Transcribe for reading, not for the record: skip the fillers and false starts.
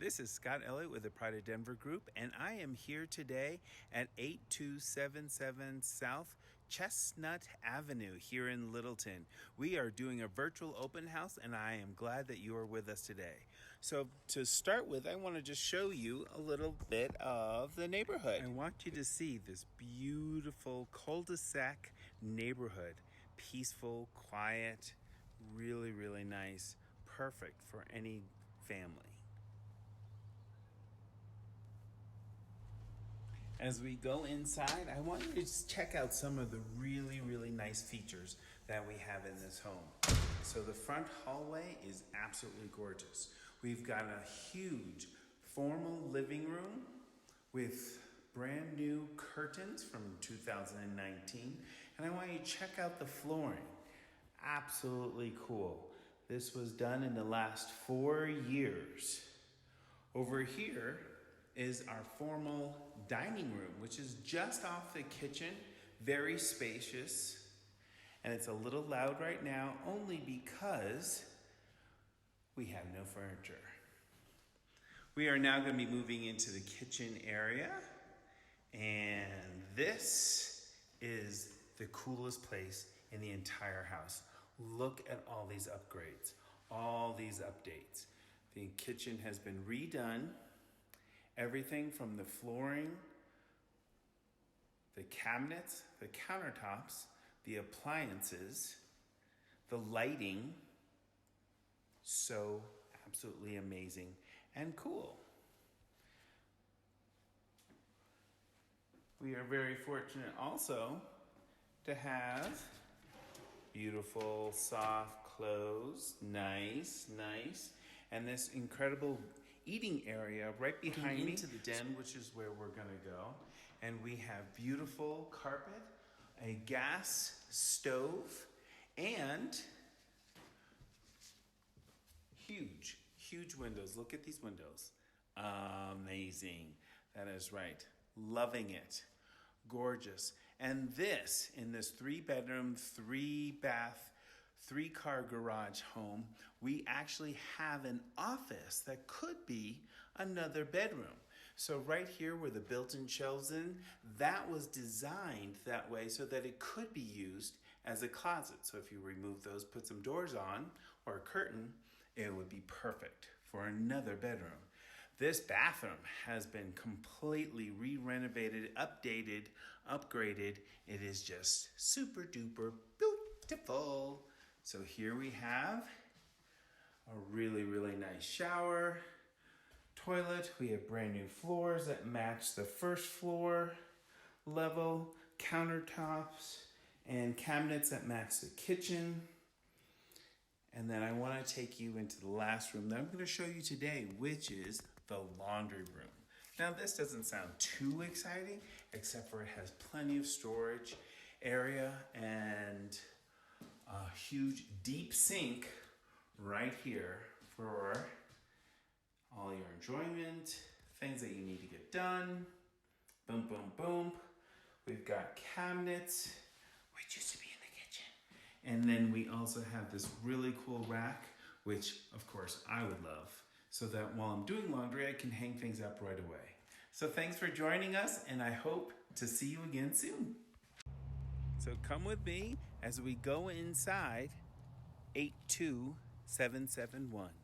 This is Scott Elliott with the Pride of Denver Group, and I am here today at 8277 South Chestnut Avenue here in Littleton. We are doing a virtual open house, and I am glad that you are with us today. So to start with, I want to just show you a little bit of the neighborhood. I want you to see this beautiful cul-de-sac neighborhood. Peaceful, quiet, really, really nice. Perfect for any family. As we go inside, I want you to just check out some of the really, really nice features that we have in this home. So the front hallway is absolutely gorgeous. We've got a huge formal living room with brand new curtains from 2019. And I want you to check out the flooring. Absolutely cool. This was done in the last 4 years. Over here is our formal dining room, which is just off the kitchen, very spacious. And it's a little loud right now only because we have no furniture. We are now going to be moving into the kitchen area. And this is the coolest place in the entire house. Look at all these upgrades, all these updates. The kitchen has been redone. Everything from the flooring, the cabinets, the countertops, the appliances, the lighting, so absolutely amazing and cool. We are very fortunate also to have beautiful, soft clothes, nice, and this incredible eating area right behind me into the den, which is where we're gonna go. And we have beautiful carpet, a gas stove, and huge windows. Look at these windows. Amazing. That is right. Loving it. Gorgeous. And this, in this 3-bedroom, 3-bath, 3-car garage home, we actually have an office that could be another bedroom. So right here where the built-in shelves in, that was designed that way so that it could be used as a closet. So if you remove those, put some doors on or a curtain, it would be perfect for another bedroom. This bathroom has been completely re-renovated, updated, upgraded. It is just super duper beautiful. So here we have a really, really nice shower, toilet. We have brand new floors that match the first floor level, countertops, and cabinets that match the kitchen. And then I want to take you into the last room that I'm going to show you today, which is the laundry room. Now, this doesn't sound too exciting, except for it has plenty of storage area and a huge deep sink right here for all your enjoyment, things that you need to get done. Boom, boom, boom. We've got cabinets, which used to be in the kitchen. And then we also have this really cool rack, which of course I would love, so that while I'm doing laundry, I can hang things up right away. So thanks for joining us, and I hope to see you again soon. So come with me as we go inside 82771.